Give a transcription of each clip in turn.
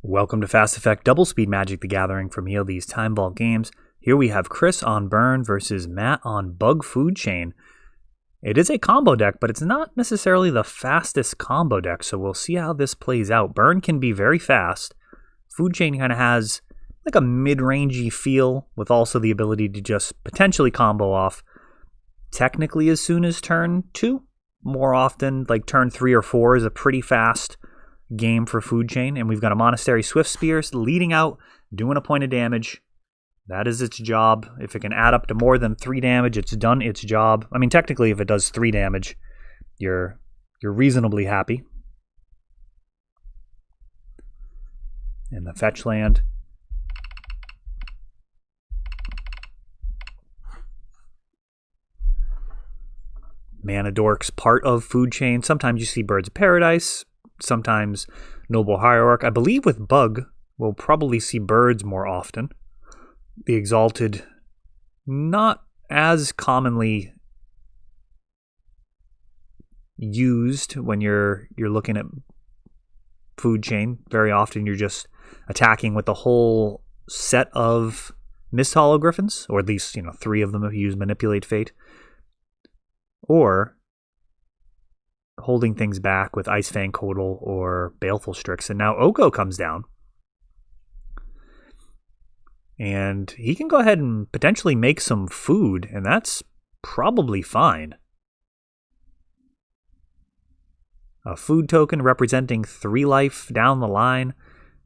Welcome to Fast Effect Double Speed Magic the Gathering from ELD's Time Vault Games. Here we have Chris on Burn versus Matt on Bug Food Chain. It is a combo deck, but it's not necessarily the fastest combo deck, so we'll see how this plays out. Burn can be very fast. Food Chain kind of has like a mid-rangey feel, with also the ability to just potentially combo off technically as soon as turn 2. More often, like turn 3 or 4 is a pretty fast game for Food Chain, and we've got a Monastery Swift Spears leading out, doing a point of damage. That is its job. If it can add up to more than 3 damage, it's done its job. I mean, technically, if it does 3 damage, you're reasonably happy. And the fetch land. Mana Dork's part of Food Chain. Sometimes you see Birds of Paradise. Sometimes Noble Hierarch. I believe with Bug, we'll probably see birds more often. The Exalted, not as commonly used when you're looking at Food Chain. Very often you're just attacking with the whole set of Mist Hollow Griffins, or at least 3 of them if you use Manipulate Fate, or holding things back with Ice Fang Codal or Baleful Strix. And now Oko comes down. And he can go ahead and potentially make some food, and that's probably fine. A food token representing 3 life down the line,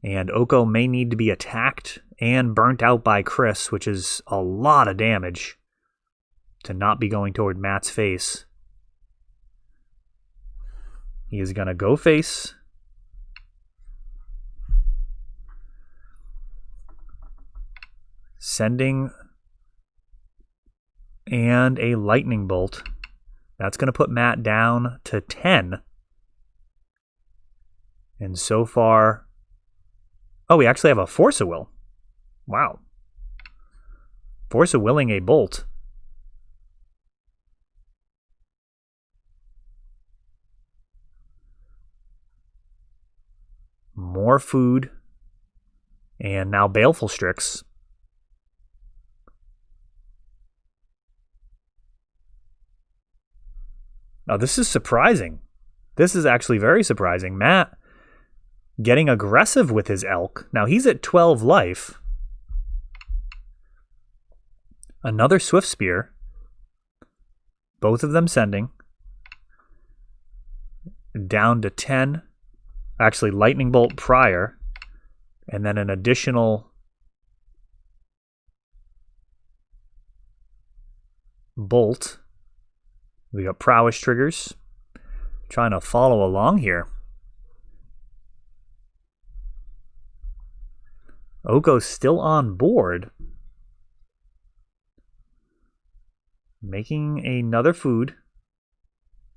and Oko may need to be attacked and burnt out by Chris, which is a lot of damage to not be going toward Matt's face. He is going to go face. Sending and a lightning bolt. That's going to put Matt down to 10. And so far... Oh, we actually have a Force of Will. Wow. Force of Willing a bolt. More food. And now Baleful Strix. Now this is surprising. This is actually very surprising. Matt getting aggressive with his elk. Now he's at 12 life. Another Swift Spear. Both of them sending. Down to 10. Actually, Lightning Bolt prior. And then an additional bolt. We got Prowess triggers. Trying to follow along here. Oko's still on board. Making another food.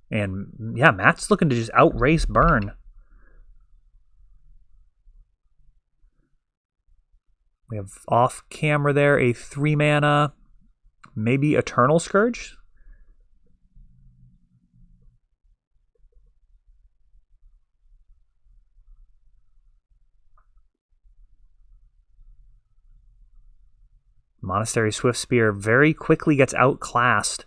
And yeah, Matt's looking to just outrace Burn. We have off camera there a 3 mana, maybe Eternal Scourge. Monastery Swift Spear very quickly gets outclassed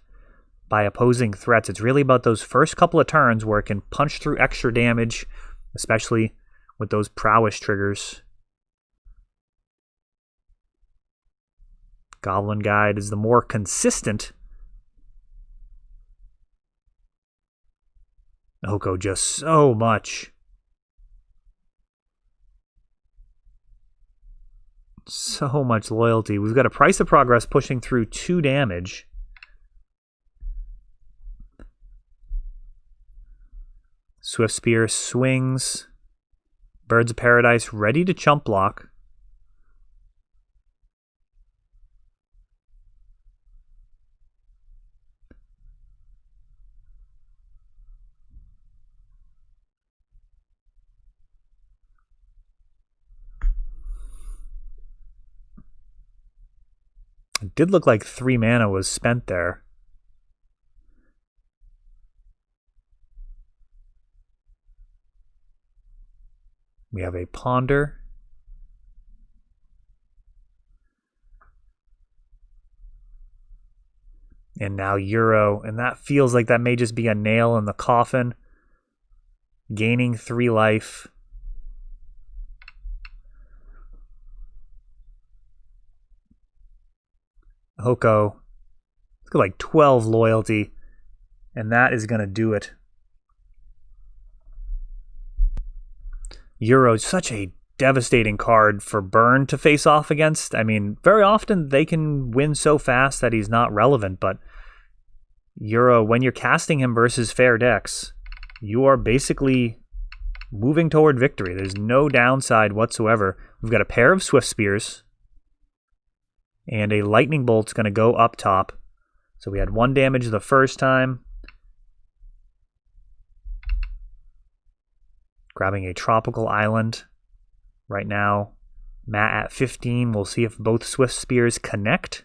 by opposing threats. It's really about those first couple of turns where it can punch through extra damage, especially with those Prowess triggers. Goblin Guide is the more consistent. Oko just so much. So much loyalty. We've got a Price of Progress pushing through 2 damage. Swift Spear swings. Birds of Paradise ready to chump block. It did look like 3 mana was spent there. We have a Ponder And now Euro, and that feels like that may just be a nail in the coffin. Gaining 3 life. Hoko, let's go like 12 loyalty, and that is going to do it. Euro, such a devastating card for Burn to face off against. I mean, very often they can win so fast that he's not relevant, but Euro, when you're casting him versus fair decks, you are basically moving toward victory. There's no downside whatsoever. We've got a pair of Swift Spears, and a Lightning Bolt's going to go up top. So we had 1 damage the first time. Grabbing a Tropical Island. Right now, Matt at 15. We'll see if both Swift Spears connect.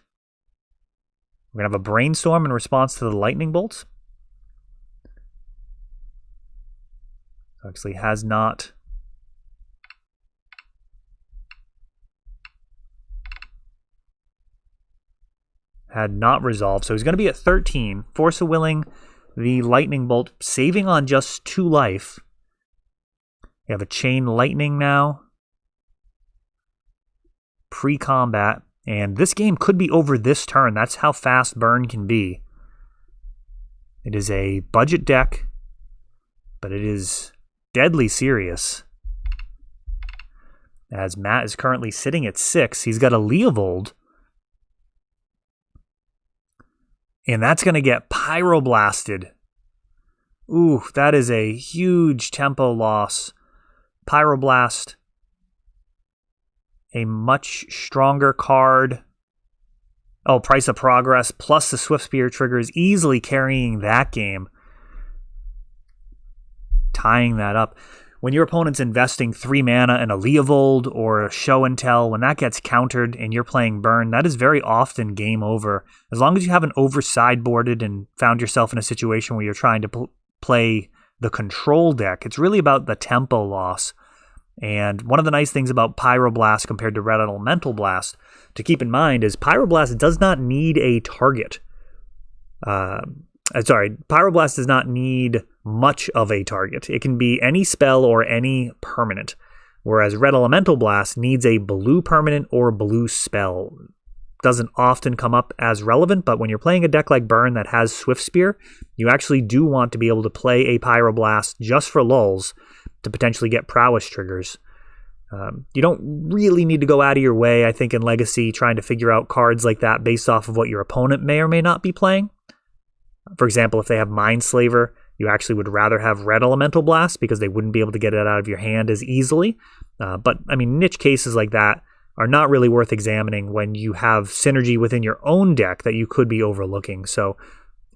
We're going to have a Brainstorm in response to the Lightning Bolts. Actually has not. Had not resolved. So he's going to be at 13. Force of Willing the Lightning Bolt, saving on just 2 life. You have a Chain Lightning now. Pre-combat. And this game could be over this turn. That's how fast Burn can be. It is a budget deck, but it is deadly serious. As Matt is currently sitting at 6, he's got a Leovold. And that's going to get Pyroblasted. Ooh, that is a huge tempo loss. Pyroblast. A much stronger card. Oh, Price of Progress plus the Swift Spear triggers, easily carrying that game. Tying that up. When your opponent's investing 3 mana in a Leovold or a Show and Tell, when that gets countered and you're playing Burn, that is very often game over. As long as you haven't over-sideboarded and found yourself in a situation where you're trying to play the control deck, it's really about the tempo loss. And one of the nice things about Pyroblast compared to Red Elemental Blast to keep in mind is Pyroblast does not need a target. Pyroblast does not need much of a target. It can be any spell or any permanent, whereas Red Elemental Blast needs a blue permanent or blue spell. Doesn't often come up as relevant, but when you're playing a deck like Burn that has Swift Spear, you actually do want to be able to play a Pyroblast just for lulz to potentially get prowess triggers. You don't really need to go out of your way, I think, in Legacy, trying to figure out cards like that based off of what your opponent may or may not be playing. For example, if they have Mindslaver, you actually would rather have Red Elemental Blast because they wouldn't be able to get it out of your hand as easily. But, I mean, niche cases like that are not really worth examining when you have synergy within your own deck that you could be overlooking. So,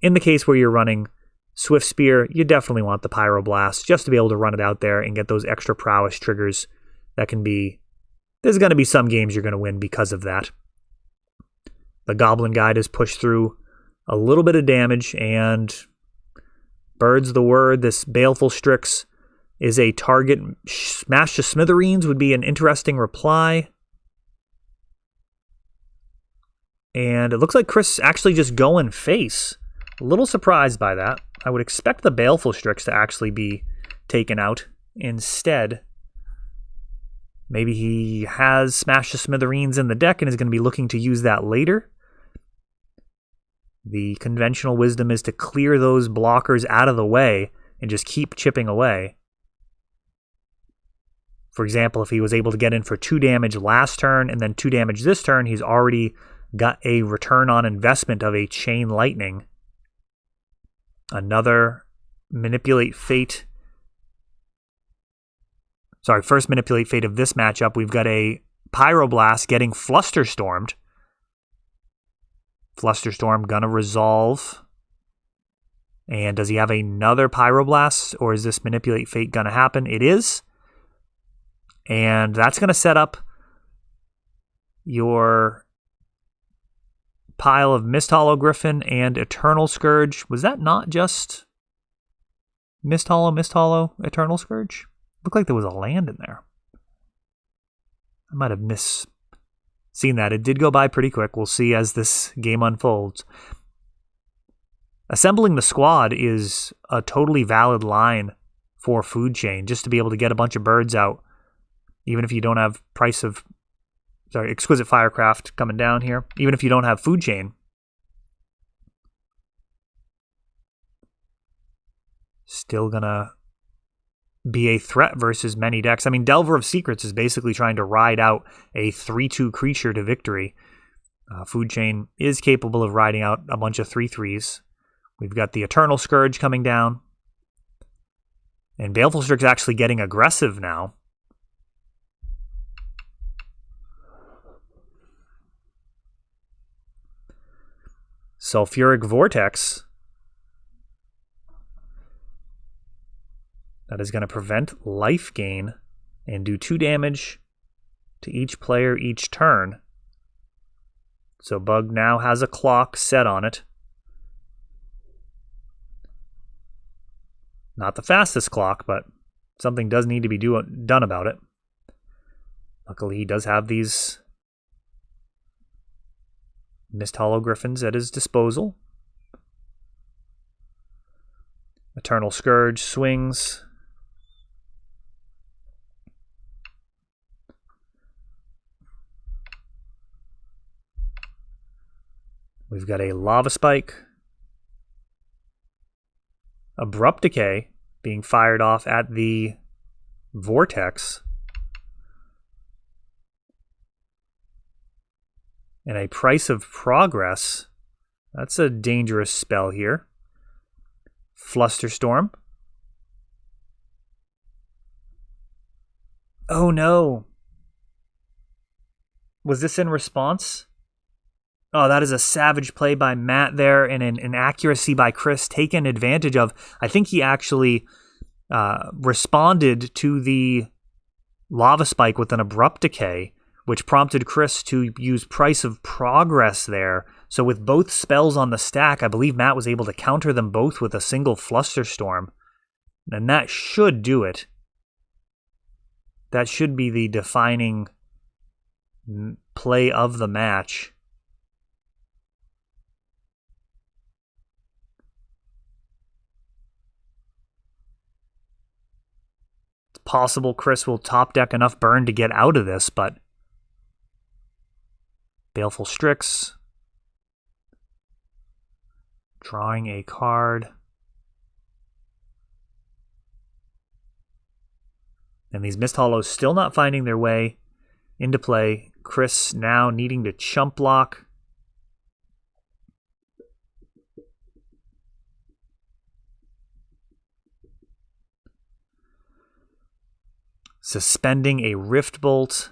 in the case where you're running Swift Spear, you definitely want the Pyroblast just to be able to run it out there and get those extra prowess triggers. That can be... There's going to be some games you're going to win because of that. The Goblin Guide has pushed through a little bit of damage, and Bird's the word. This Baleful Strix is a target. Smash to Smithereens would be an interesting reply. And it looks like Chris actually just going face. A little surprised by that. I would expect the Baleful Strix to actually be taken out instead. Maybe he has Smash to Smithereens in the deck and is going to be looking to use that later. The conventional wisdom is to clear those blockers out of the way and just keep chipping away. For example, if he was able to get in for 2 damage last turn and then 2 damage this turn, he's already got a return on investment of a Chain Lightning. Another Manipulate Fate. First Manipulate Fate of this matchup. We've got a Pyroblast getting Flusterstormed. Flusterstorm gonna resolve. And does he have another Pyroblast, or is this Manipulate Fate gonna happen? It is. And that's gonna set up your pile of Mist Hollow Griffin and Eternal Scourge. Was that not just Mist Hollow, Eternal Scourge? Looked like there was a land in there. I might have seen that. It did go by pretty quick. We'll see as this game unfolds. assembling the squad is a totally valid line for Food Chain, just to be able to get a bunch of birds out, even if you don't have Exquisite Firecraft coming down here, even if you don't have Food Chain. Still gonna be a threat versus many decks. I mean, Delver of Secrets is basically trying to ride out a 3/2 creature to victory. Food Chain is capable of riding out a bunch of 3/3s. We've got the Eternal Scourge coming down. And Baleful Strix actually getting aggressive now. Sulfuric Vortex. That is going to prevent life gain and do 2 damage to each player each turn. So Bug now has a clock set on it. Not the fastest clock, but something does need to be done about it. Luckily, he does have these Mist Hollow Griffins at his disposal. Eternal Scourge swings. We've got a Lava Spike. Abrupt Decay being fired off at the Vortex. And a Price of Progress. That's a dangerous spell here. Flusterstorm. Oh no. Was this in response? Oh, that is a savage play by Matt there, and an accuracy by Chris taken advantage of. I think he actually responded to the Lava Spike with an Abrupt Decay, which prompted Chris to use Price of Progress there. So with both spells on the stack, I believe Matt was able to counter them both with a single Flusterstorm. And that should do it. That should be the defining play of the match. It's possible Chris will top deck enough burn to get out of this, but Baleful Strix. Drawing a card. And these Mist Hollows still not finding their way into play. Chris now needing to chump block. Suspending a Rift Bolt.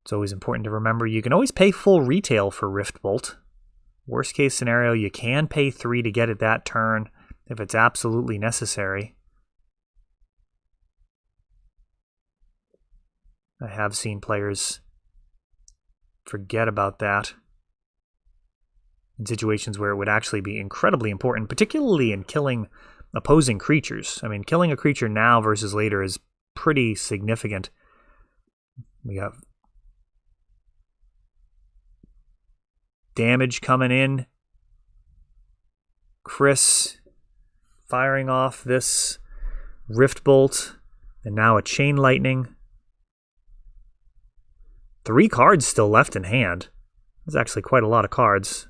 It's always important to remember you can always pay full retail for Rift Bolt. Worst case scenario, you can pay 3 to get it that turn if it's absolutely necessary. I have seen players forget about that in situations where it would actually be incredibly important, particularly in killing opposing creatures. I mean, killing a creature now versus later is pretty significant. We got damage coming in. Chris firing off this Rift Bolt, and now a Chain Lightning. 3 cards still left in hand. That's actually quite a lot of cards.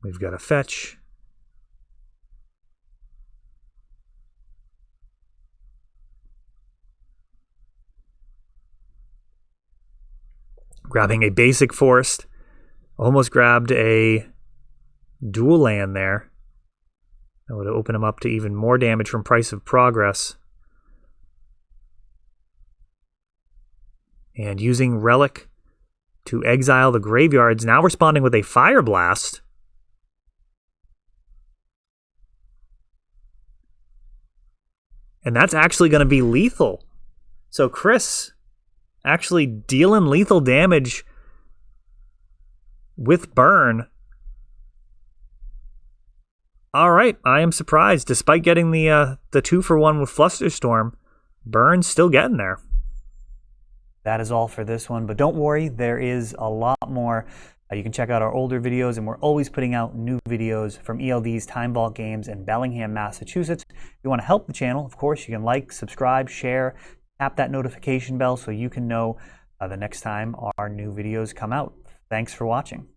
We've got a fetch. Grabbing a basic forest. Almost grabbed a dual land there. That would open him up to even more damage from Price of Progress. And using Relic to exile the graveyards. Now responding with a Fire Blast. And that's actually going to be lethal. So Chris actually dealing lethal damage with burn. All right, I am surprised. Despite getting the 2-for-1 with Flusterstorm, Burn's still getting there. That is all for this one, but don't worry, there is a lot more. You can check out our older videos, and we're always putting out new videos from ELD's Time Vault games in Bellingham, Massachusetts. If you want to help the channel, of course, you can like, subscribe, share, tap that notification bell so you can know the next time our new videos come out. Thanks for watching.